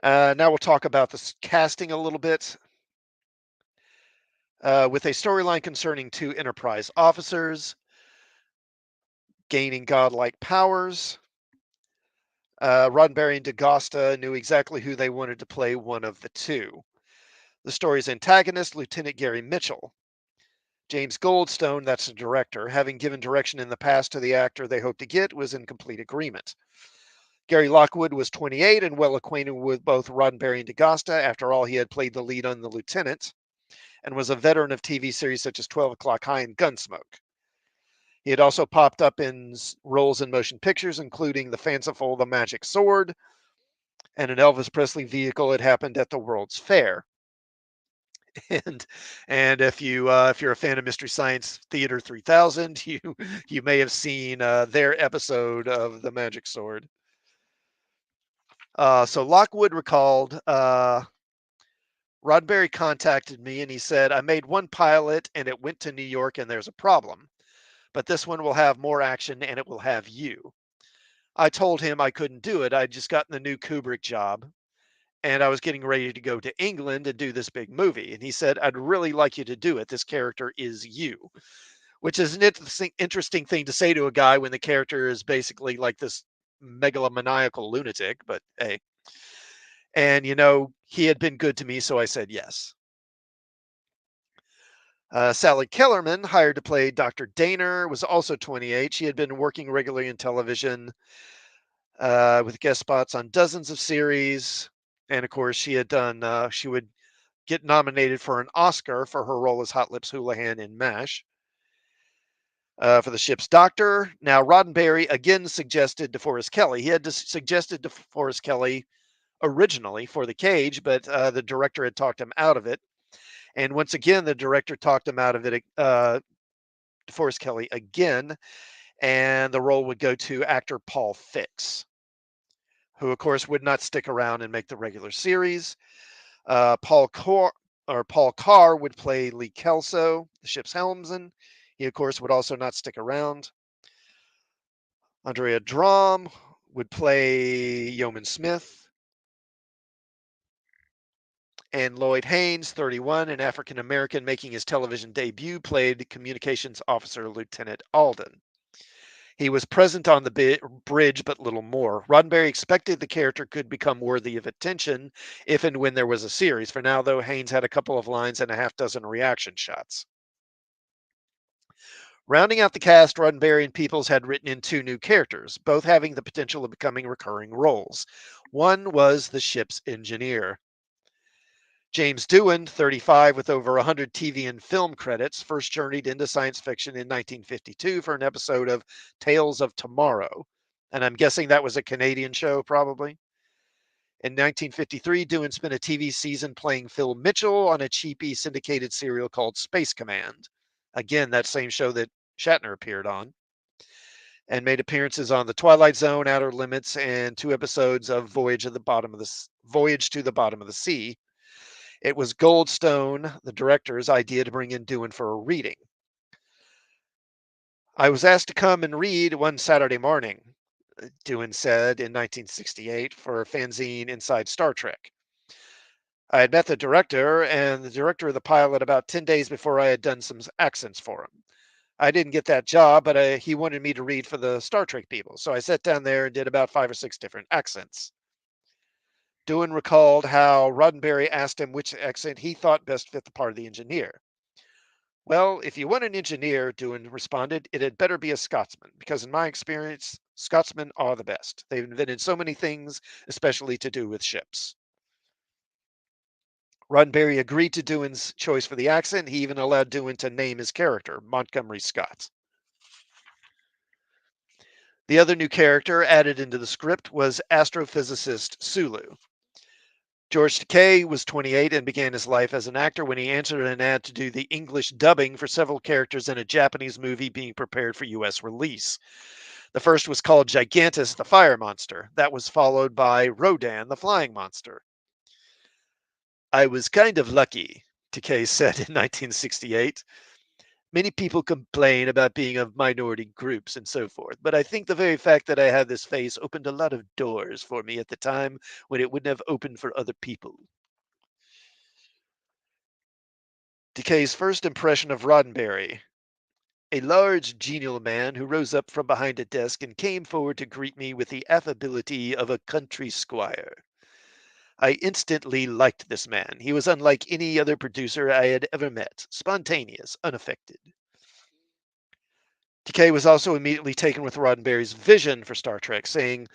Now we'll talk about the casting a little bit. With a storyline concerning two Enterprise officers gaining godlike powers, Roddenberry and DaGosta knew exactly who they wanted to play one of the two. The story's antagonist, Lieutenant Gary Mitchell. James Goldstone, that's the director, having given direction in the past to the actor they hoped to get, was in complete agreement. Gary Lockwood was 28 and well acquainted with both Roddenberry and DaGosta. After all, he had played the lead on The Lieutenant and was a veteran of TV series such as 12 O'Clock High and Gunsmoke. He had also popped up in roles in motion pictures, including the fanciful The Magic Sword and an Elvis Presley vehicle. It happened at the World's Fair. and if you're a fan of Mystery Science Theater 3000, you may have seen their episode of The Magic Sword. So Lockwood recalled, Roddenberry contacted me and he said, I made one pilot and it went to New York and there's a problem, but this one will have more action and it will have you. I told him I couldn't do it. I'd just gotten the new Kubrick job and I was getting ready to go to England and do this big movie. And he said, I'd really like you to do it. This character is you. which is an interesting thing to say to a guy when the character is basically like this megalomaniacal lunatic. But hey, and he had been good to me, so I said yes. Sally Kellerman, hired to play Dr. Daner, was also 28. She had been working regularly in television with guest spots on dozens of series. And of course, she would get nominated for an Oscar for her role as Hot Lips Houlihan in MASH for the ship's doctor. Now, Roddenberry again suggested DeForest Kelley. He had suggested DeForest Kelley originally for the cage, but the director had talked him out of it. And once again, the director talked him out of it, DeForest Kelley again, and the role would go to actor Paul Fix, who, of course, would not stick around and make the regular series. Paul Carr would play Lee Kelso, the ship's helmsman. He, of course, would also not stick around. Andrea Drom would play Yeoman Smith. And Lloyd Haynes, 31, an African American making his television debut, played communications officer Lieutenant Alden. He was present on the bridge, but little more. Roddenberry expected the character could become worthy of attention if and when there was a series. For now, though, Haynes had a couple of lines and a half dozen reaction shots. Rounding out the cast, Roddenberry and Peoples had written in two new characters, both having the potential of becoming recurring roles. One was the ship's engineer. James Doohan, 35, with over 100 TV and film credits, first journeyed into science fiction in 1952 for an episode of Tales of Tomorrow. And I'm guessing that was a Canadian show, probably. In 1953, Doohan spent a TV season playing Phil Mitchell on a cheapy syndicated serial called Space Command. Again, that same show that Shatner appeared on. And made appearances on The Twilight Zone, Outer Limits, and 2 episodes of Voyage to the Bottom of the Sea. It was Goldstone, the director's, idea to bring in Doohan for a reading. I was asked to come and read one Saturday morning, Doohan said in 1968 for fanzine Inside Star Trek. I had met the director and the director of the pilot about 10 days before I had done some accents for him. I didn't get that job, but he wanted me to read for the Star Trek people. So I sat down there and did about 5 or 6 different accents. Doohan recalled how Roddenberry asked him which accent he thought best fit the part of the engineer. Well, if you want an engineer, Doohan responded, it had better be a Scotsman, because in my experience, Scotsmen are the best. They've invented so many things, especially to do with ships. Roddenberry agreed to Doohan's choice for the accent. He even allowed Doohan to name his character, Montgomery Scott. The other new character added into the script was astrophysicist Sulu. George Takei was 28 and began his life as an actor when he answered an ad to do the English dubbing for several characters in a Japanese movie being prepared for US release. The first was called Gigantus, the Fire Monster. That was followed by Rodan, the Flying Monster. I was kind of lucky, Takei said in 1968. Many people complain about being of minority groups and so forth, but I think the very fact that I have this face opened a lot of doors for me at the time when it wouldn't have opened for other people. Takei's first impression of Roddenberry: a large, genial man who rose up from behind a desk and came forward to greet me with the affability of a country squire. I instantly liked this man. He was unlike any other producer I had ever met, spontaneous, unaffected. Takei was also immediately taken with Roddenberry's vision for Star Trek, saying,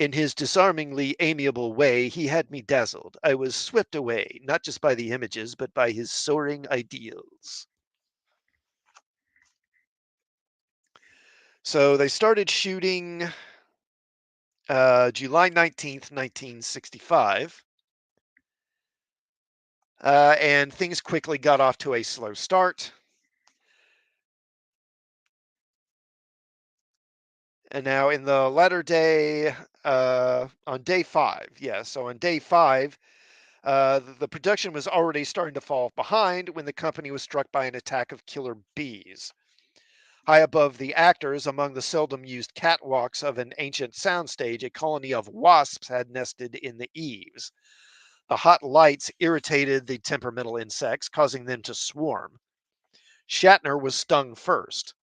in his disarmingly amiable way, he had me dazzled. I was swept away, not just by the images, but by his soaring ideals. So they started shooting July 19th, 1965. And things quickly got off to a slow start. And now in the latter day, on day 5, so on day 5, the production was already starting to fall behind when the company was struck by an attack of killer bees. High above the actors, among the seldom used catwalks of an ancient soundstage, a colony of wasps had nested in the eaves. The hot lights irritated the temperamental insects, causing them to swarm. Shatner was stung first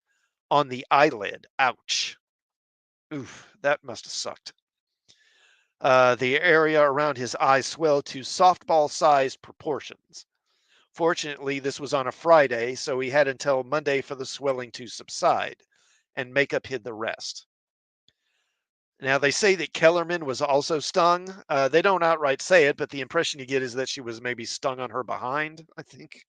on the eyelid. Ouch. Oof, that must have sucked. The area around his eye swelled to softball-sized proportions. Fortunately, this was on a Friday, so he had until Monday for the swelling to subside, and makeup hid the rest. Now, they say that Kellerman was also stung. They don't outright say it, but the impression you get is that she was maybe stung on her behind, I think.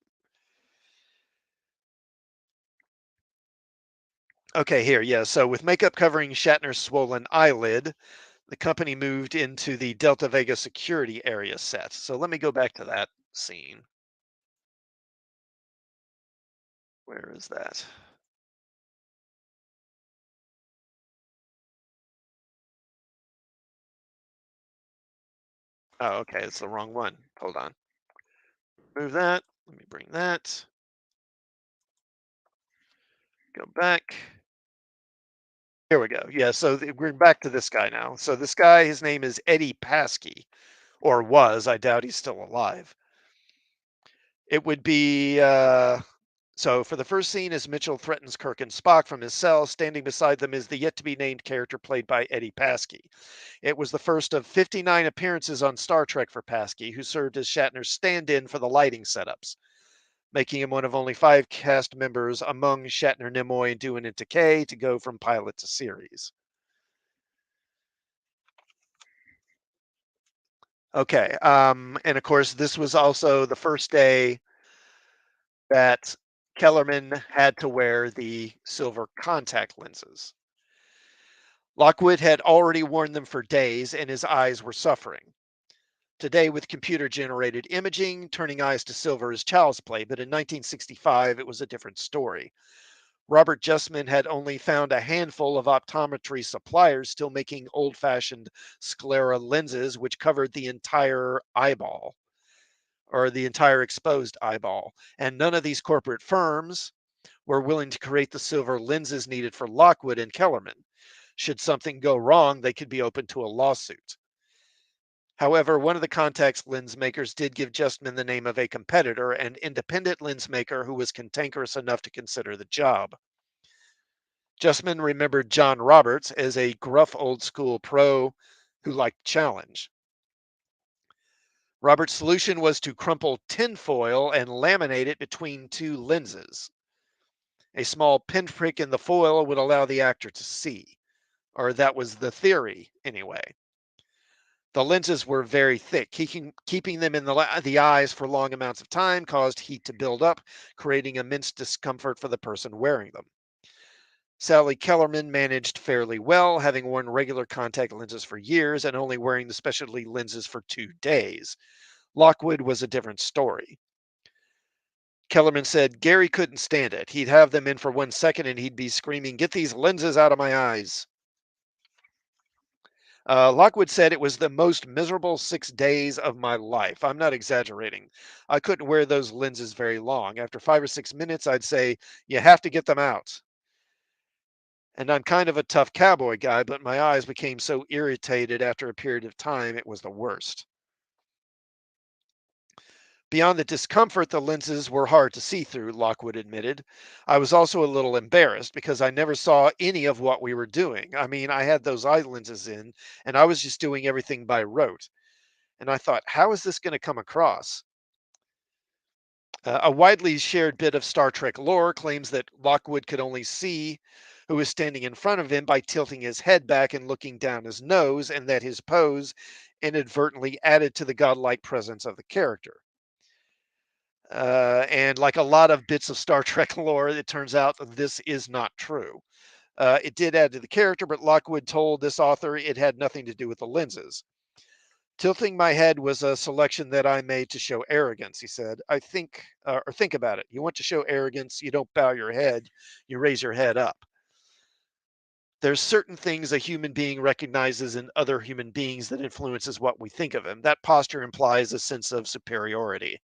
Okay, here, yeah. So, with makeup covering Shatner's swollen eyelid, the company moved into the Delta Vega security area set. So, let me go back to that scene. Where is that? Oh, okay, it's the wrong one. Hold on. Move that. Let me bring that. Go back. Here we go. Yeah, so we're back to this guy now. So this guy, his name is Eddie Paskey, or was. I doubt he's still alive. It would be so for the first scene, as Mitchell threatens Kirk and Spock from his cell, standing beside them is the yet to be named character played by Eddie Paskey. It was the first of 59 appearances on Star Trek for Paskey, who served as Shatner's stand-in for the lighting setups, making him one of only 5 cast members among Shatner, Nimoy, and Doohan and Takei to go from pilot to series. Okay, and of course, this was also the first day that Kellerman had to wear the silver contact lenses. Lockwood had already worn them for days, and his eyes were suffering. Today, with computer generated imaging, turning eyes to silver is child's play, but in 1965, it was a different story. Robert Justman had only found a handful of optometry suppliers still making old fashioned sclera lenses, which covered the entire eyeball or the entire exposed eyeball. And none of these corporate firms were willing to create the silver lenses needed for Lockwood and Kellerman. Should something go wrong, they could be open to a lawsuit. However, one of the contacts lens makers did give Justman the name of a competitor, an independent lens maker who was cantankerous enough to consider the job. Justman remembered John Roberts as a gruff old school pro who liked challenge. Robert's solution was to crumple tinfoil and laminate it between 2 lenses. A small pinprick in the foil would allow the actor to see, or that was the theory anyway. The lenses were very thick. Keeping them in the eyes for long amounts of time caused heat to build up, creating immense discomfort for the person wearing them. Sally Kellerman managed fairly well, having worn regular contact lenses for years and only wearing the specialty lenses for 2 days. Lockwood was a different story. Kellerman said Gary couldn't stand it. He'd have them in for 1 second and he'd be screaming, "Get these lenses out of my eyes." Lockwood said it was the most miserable 6 days of my life. I'm not exaggerating. I couldn't wear those lenses very long. After 5 or 6 minutes, I'd say, "You have to get them out." And I'm kind of a tough cowboy guy, but my eyes became so irritated after a period of time, it was the worst. Beyond the discomfort, the lenses were hard to see through, Lockwood admitted. I was also a little embarrassed because I never saw any of what we were doing. I mean, I had those eye lenses in, and I was just doing everything by rote. And I thought, how is this going to come across? A widely shared bit of Star Trek lore claims that Lockwood could only see who was standing in front of him by tilting his head back and looking down his nose, and that his pose inadvertently added to the godlike presence of the character. And like a lot of bits of Star Trek lore, it turns out that this is not true. It did add to the character, but Lockwood told this author it had nothing to do with the lenses. Tilting my head was a selection that I made to show arrogance, he said. I think, or think about it. You want to show arrogance, you don't bow your head, you raise your head up. There's certain things a human being recognizes in other human beings that influences what we think of him. That posture implies a sense of superiority.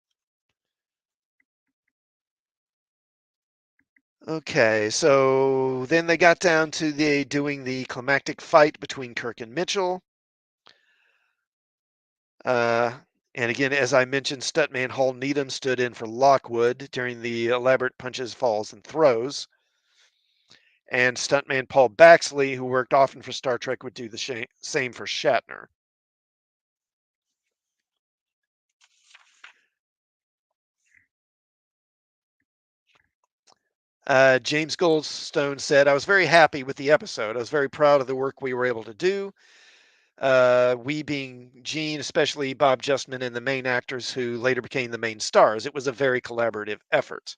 Okay, so then they got down to the doing the climactic fight between Kirk and Mitchell. Uh, And again, as I mentioned, stuntman Hall Needham stood in for Lockwood during the elaborate punches, falls, and throws. And stuntman Paul Baxley, who worked often for Star Trek, would do the same for Shatner. James Goldstone said, I was very happy with the episode. I was very proud of the work we were able to do. We being Gene, especially Bob Justman and the main actors who later became the main stars. It was a very collaborative effort.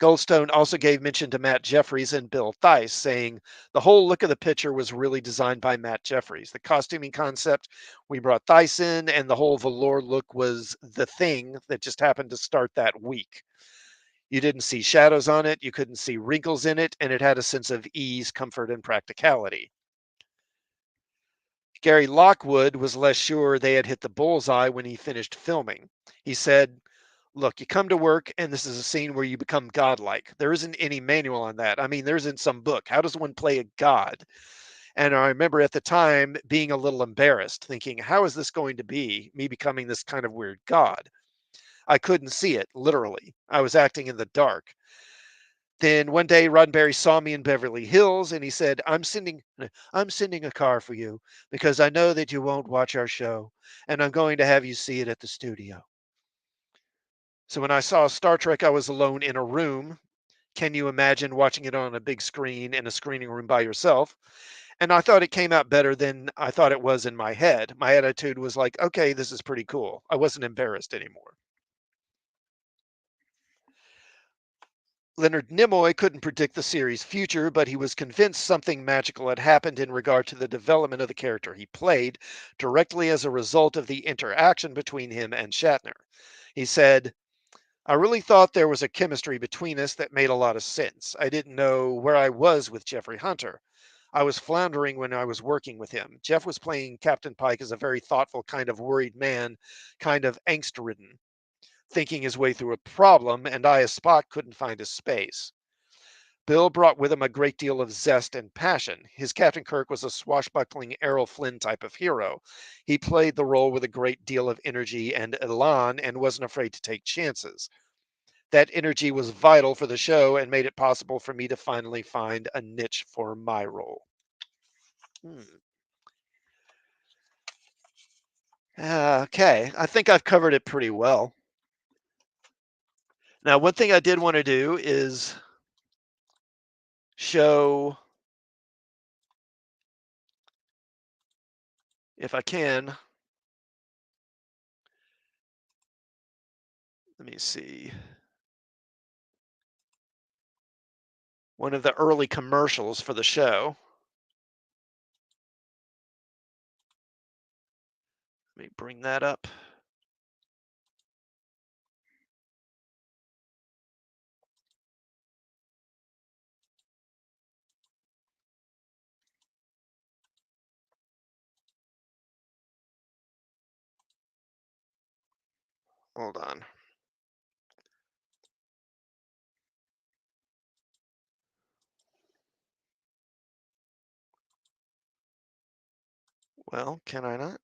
Goldstone also gave mention to Matt Jeffries and Bill Theiss, saying the whole look of the picture was really designed by Matt Jeffries. The costuming concept, we brought Theiss in, and the whole velour look was the thing that just happened to start that week. You didn't see shadows on it, you couldn't see wrinkles in it, and it had a sense of ease, comfort, and practicality. Gary Lockwood was less sure they had hit the bullseye when he finished filming. He said, look, you come to work and this is a scene where you become godlike. There isn't any manual on that. I mean, there's in some book. How does one play a god? And I remember at the time being a little embarrassed, thinking, how is this going to be, me becoming this kind of weird god? I couldn't see it, literally. I was acting in the dark. Then one day Roddenberry saw me in Beverly Hills and he said, I'm sending a car for you because I know that you won't watch our show and I'm going to have you see it at the studio. So when I saw Star Trek, I was alone in a room. Can you imagine watching it on a big screen in a screening room by yourself? And I thought it came out better than I thought it was in my head. My attitude was like, okay, this is pretty cool. I wasn't embarrassed anymore. Leonard Nimoy couldn't predict the series' future, but he was convinced something magical had happened in regard to the development of the character he played, directly as a result of the interaction between him and Shatner. He said, I really thought there was a chemistry between us that made a lot of sense. I didn't know where I was with Jeffrey Hunter. I was floundering when I was working with him. Jeff was playing Captain Pike as a very thoughtful, kind of worried man, kind of angst ridden, thinking his way through a problem, and I, as Spock, couldn't find his space. Bill brought with him a great deal of zest and passion. His Captain Kirk was a swashbuckling Errol Flynn type of hero. He played the role with a great deal of energy and elan and wasn't afraid to take chances. That energy was vital for the show and made it possible for me to finally find a niche for my role. Hmm. Okay, I think I've covered it pretty well. Now, one thing I did want to do is show, if I can, let me see, one of the early commercials for the show. Let me bring that up. Hold on. Well, can I not?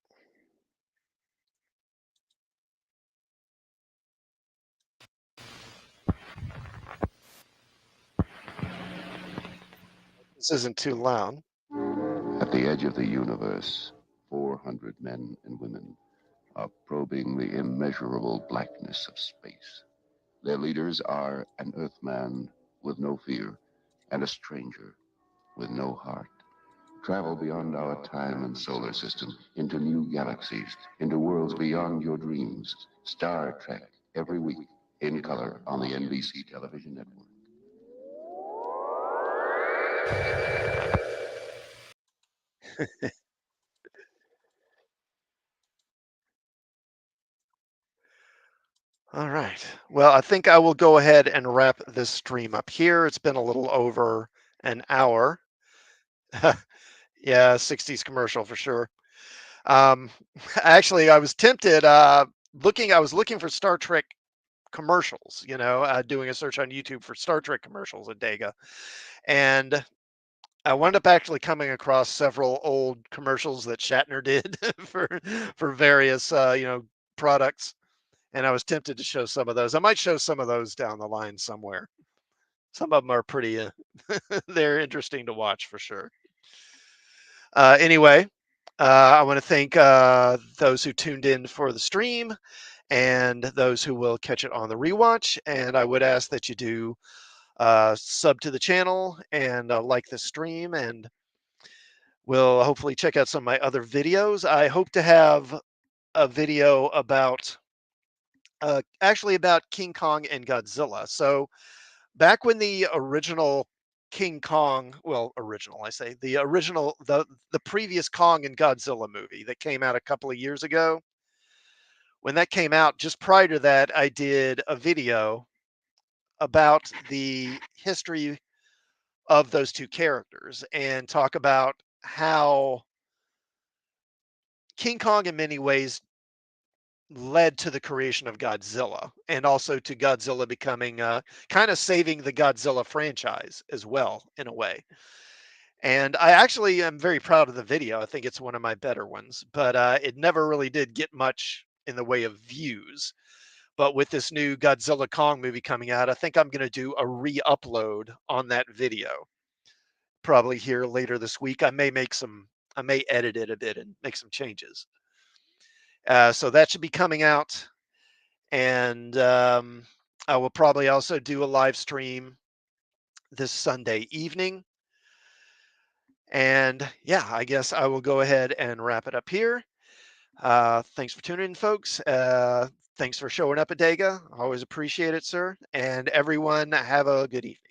This isn't too loud. At the edge of the universe, 400 men and women are probing the immeasurable blackness of space. Their leaders are an Earthman with no fear and a stranger with no heart. Travel beyond our time and solar system, into new galaxies, into worlds beyond your dreams. Star Trek, every week, in color on the NBC television network. All right. Well, I think I will go ahead and wrap this stream up here. It's been a little over an hour. Yeah, 60s commercial for sure. Um, actually, I was tempted. I was looking for Star Trek commercials. Doing a search on YouTube for Star Trek commercials at Dega, and I wound up actually coming across several old commercials that Shatner did for various products, and I was tempted to show some of those. I might show some of those down the line somewhere. Some of them are pretty they're interesting to watch for sure. Anyway, I want to thank those who tuned in for the stream and those who will catch it on the rewatch. And I would ask that you do sub to the channel and like the stream, and we'll hopefully check out some of my other videos. I hope to have a video about actually about King Kong and Godzilla. So back when the original King Kong, well, original, I say, the original, the previous Kong and Godzilla movie that came out a couple of years ago, when that came out, just prior to that, I did a video about the history of those two characters and talk about how King Kong, in many ways, led to the creation of Godzilla and also to Godzilla becoming kind of saving the Godzilla franchise as well, in a way. And I actually am very proud of the video. I think it's one of my better ones, but it never really did get much in the way of views. But with this new Godzilla Kong movie coming out, I think I'm going to do a re-upload on that video probably here later this week. I may edit it a bit and make some changes. So that should be coming out, and I will probably also do a live stream this Sunday evening. And yeah, I guess I will go ahead and wrap it up here. Thanks for tuning in, folks. Thanks for showing up at Dega. Always appreciate it, sir. And everyone, have a good evening.